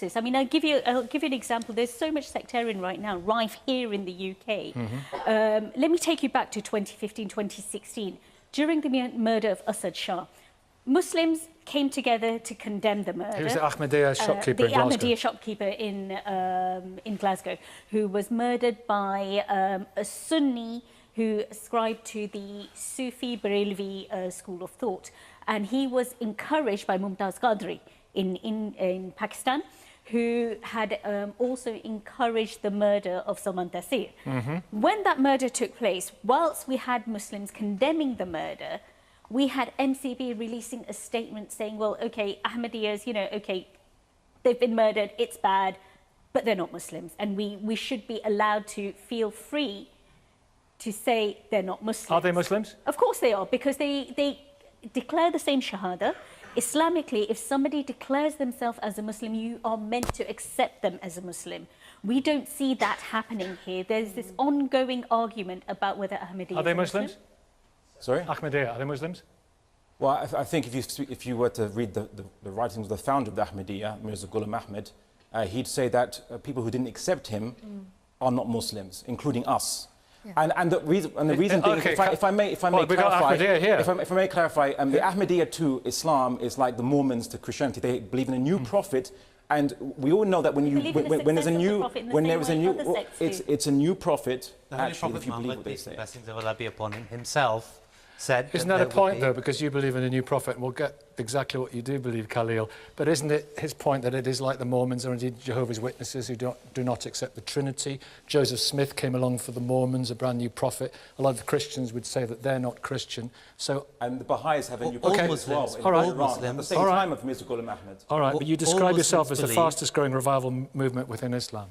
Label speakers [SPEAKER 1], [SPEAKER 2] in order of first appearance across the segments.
[SPEAKER 1] I mean, I'll give you an example. There's so much sectarian right now, rife here in the UK. Let me take you back to 2015, 2016. During the murder of Asad Shah, Muslims came together to condemn the murder.
[SPEAKER 2] He was the Ahmadiyya shopkeeper in Glasgow.
[SPEAKER 1] The Ahmadiyya shopkeeper in Glasgow, who was murdered by a Sunni who ascribed to the Sufi Barelvi school of thought. And he was encouraged by Mumtaz Qadri in Pakistan, who had also encouraged the murder of Salman Taseer. When that murder took place, whilst we had Muslims condemning the murder, we had MCB releasing a statement saying, well, okay, Ahmadiyyas, you know, okay, they've been murdered, it's bad, but they're not Muslims. And we should be allowed to feel free to say they're not Muslims.
[SPEAKER 2] Are they Muslims?
[SPEAKER 1] Of course they are, because they declare the same Shahada. Islamically, if somebody declares themselves as a Muslim, you are meant to accept them as a Muslim. We don't see that happening here. There's this ongoing argument about whether Ahmadiyya
[SPEAKER 2] are they Muslims?
[SPEAKER 1] Muslim.
[SPEAKER 3] Sorry?
[SPEAKER 2] Ahmadiyya, are they Muslims?
[SPEAKER 3] Well, I think if you were to read the writings of the founder of the Ahmadiyya, Mirza Ghulam Ahmad, he'd say that people who didn't accept him are not Muslims, including us. Yeah. And the reason being,
[SPEAKER 2] okay,
[SPEAKER 3] if I may clarify, the Ahmadiyya to Islam is like the Mormons to Christianity. They believe in a new prophet, and we all know that when there's a new it's a new prophet. Actually, if you believe what they say.
[SPEAKER 4] Blessings of Allah be upon him, himself said.
[SPEAKER 2] Isn't that a point, though, because you believe in a new prophet, and we'll get exactly what you do believe, Khalil, but isn't it his point that it is like the Mormons or indeed Jehovah's Witnesses who do not accept the Trinity? Joseph Smith came along for the Mormons, a brand new prophet. A lot of Christians would say that they're not Christian. So,
[SPEAKER 3] and the Baha'is have a new prophet as well.
[SPEAKER 2] All right.
[SPEAKER 3] At the same time of Mirza Ghulam Ahmad.
[SPEAKER 2] All right, but you describe yourself as the fastest growing revival movement within Islam.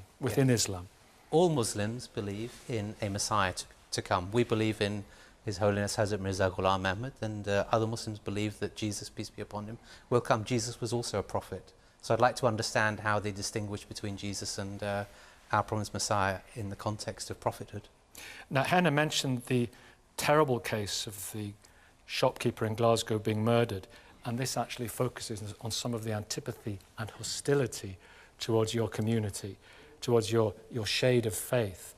[SPEAKER 4] All Muslims believe in a Messiah to come. We believe in His Holiness Hazrat Mirza Ghulam Ahmad, and other Muslims believe that Jesus, peace be upon him, will come. Jesus was also a prophet. So I'd like to understand how they distinguish between Jesus and our promised Messiah in the context of prophethood.
[SPEAKER 2] Now, Hannah mentioned the terrible case of the shopkeeper in Glasgow being murdered, and this actually focuses on some of the antipathy and hostility towards your community, towards your shade of faith,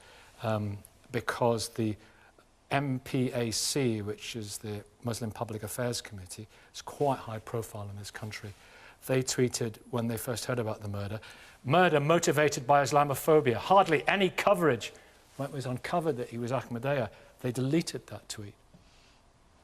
[SPEAKER 2] because the MPAC, which is the Muslim Public Affairs Committee, is quite high profile in this country. They tweeted when they first heard about the murder motivated by Islamophobia. Hardly any coverage. When it was uncovered that he was Ahmadiyya, they deleted that tweet.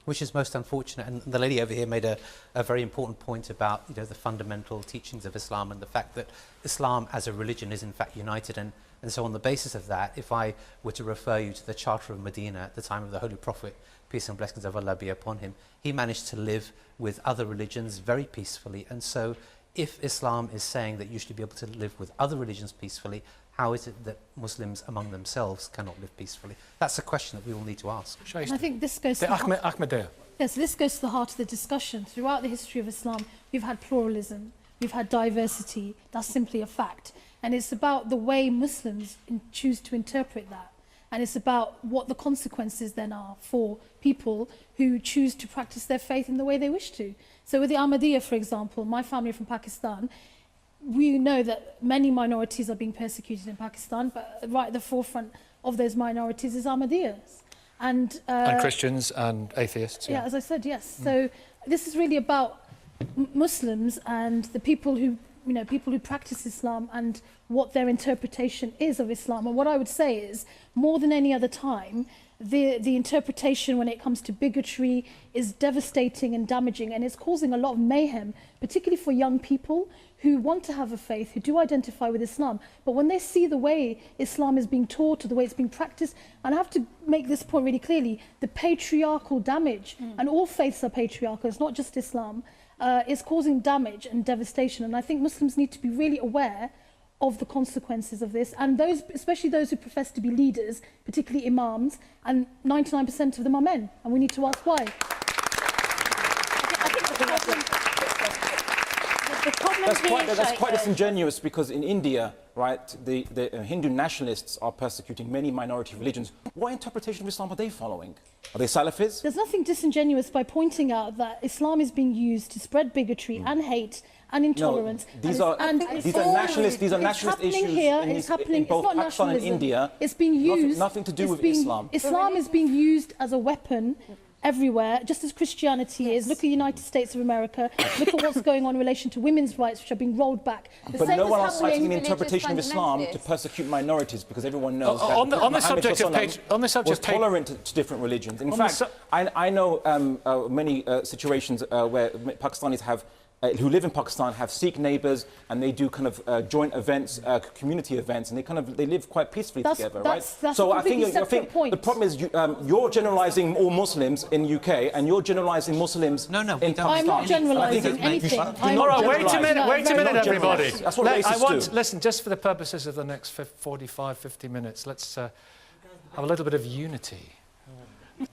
[SPEAKER 4] Which is most unfortunate, and the lady over here made a very important point about, you know, the fundamental teachings of Islam and the fact that Islam as a religion is in fact united, and so on the basis of that, if I were to refer you to the Charter of Medina at the time of the Holy Prophet, peace and blessings of Allah be upon him, he managed to live with other religions very peacefully. And so if Islam is saying that you should be able to live with other religions peacefully, how is it that Muslims among themselves cannot live peacefully? That's a question that we all need to ask.
[SPEAKER 5] And I think this goes to
[SPEAKER 2] Ahmadiyya.
[SPEAKER 5] Yes, this goes to the heart of the discussion. Throughout the history of Islam, we've had pluralism, we've had diversity. That's simply a fact. And it's about the way Muslims choose to interpret that. And it's about what the consequences then are for people who choose to practice their faith in the way they wish to. So with the Ahmadiyya, for example, my family are from Pakistan. We know that many minorities are being persecuted in Pakistan, but right at the forefront of those minorities is Ahmadiyyas. And
[SPEAKER 2] Christians and atheists.
[SPEAKER 5] Yeah, as I said, yes. So this is really about Muslims and the people who, you know, people who practice Islam and what their interpretation is of Islam. And what I would say is, more than any other time, the interpretation when it comes to bigotry is devastating and damaging, and it's causing a lot of mayhem, particularly for young people who want to have a faith, who do identify with Islam. But when they see the way Islam is being taught or the way it's being practiced, and I have to make this point really clearly, the patriarchal damage, and all faiths are patriarchal, it's not just Islam, is causing damage and devastation. And I think Muslims need to be really aware of the consequences of this, and those, especially those who profess to be leaders, particularly imams, and 99% of them are men, and we need to ask why.
[SPEAKER 3] That's quite disingenuous, because in India, right, the Hindu nationalists are persecuting many minority religions. What interpretation of Islam are they following? Are they Salafis?
[SPEAKER 5] There's nothing disingenuous by pointing out that Islam is being used to spread bigotry and hate and intolerance.
[SPEAKER 3] No, these are nationalist issues in both Pakistan and India.
[SPEAKER 5] It's being used.
[SPEAKER 3] Nothing to do with Islam.
[SPEAKER 5] Islam is being used as a weapon everywhere, just as Christianity is. Look at the United States of America. Look at what's going on in relation to women's rights, which are being rolled back.
[SPEAKER 3] But no one is citing an interpretation of Islam to persecute minorities, because everyone knows that
[SPEAKER 2] on the subject
[SPEAKER 3] was tolerant to different religions. In fact, I know many situations where Pakistanis who live in Pakistan have Sikh neighbours, and they do kind of joint events, community events, and they live quite peacefully together, right?
[SPEAKER 5] So I think
[SPEAKER 3] the problem is you're generalising all Muslims in UK, and you're generalising Muslims in Pakistan.
[SPEAKER 5] I'm not generalising anything.
[SPEAKER 2] All right, wait a minute, everybody.
[SPEAKER 3] That's what racists do.
[SPEAKER 2] Listen, just for the purposes of the next 45, 50 minutes, let's have a little bit of unity.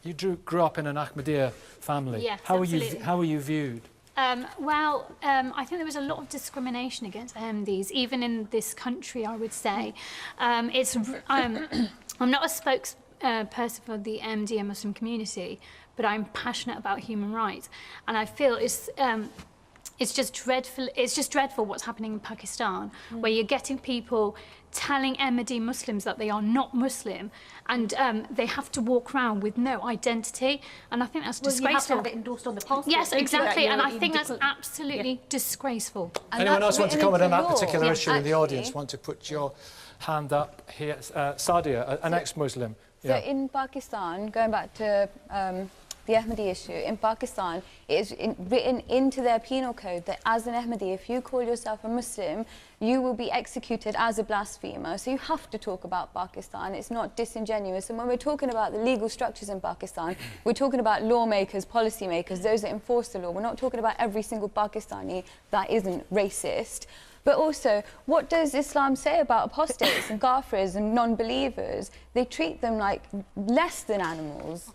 [SPEAKER 2] You grew up in an Ahmadiyya family.
[SPEAKER 6] Yes,
[SPEAKER 2] how were you viewed?
[SPEAKER 6] I think there was a lot of discrimination against Ahmadis, even in this country, I would say. I'm not a spokesperson for the Ahmadiyya Muslim community, but I'm passionate about human rights. And I feel it's just dreadful. It's just dreadful what's happening in Pakistan, where you're getting people telling Ahmadi Muslims that they are not Muslim, and they have to walk around with no identity. And I think that's disgraceful.
[SPEAKER 1] You have to have it endorsed on the passport.
[SPEAKER 6] Yes, exactly. And I think that's absolutely disgraceful.
[SPEAKER 2] And anyone else want to comment on that particular issue in the audience? Want to put your hand up here? Sadia, an ex-Muslim.
[SPEAKER 7] So in Pakistan, going back to the Ahmadi issue, in Pakistan, it is written into their penal code that as an Ahmadi, if you call yourself a Muslim, you will be executed as a blasphemer. So you have to talk about Pakistan. It's not disingenuous. And when we're talking about the legal structures in Pakistan, we're talking about lawmakers, policymakers, those that enforce the law. We're not talking about every single Pakistani that isn't racist. But also, what does Islam say about apostates and kafirs and non-believers? They treat them like less than animals.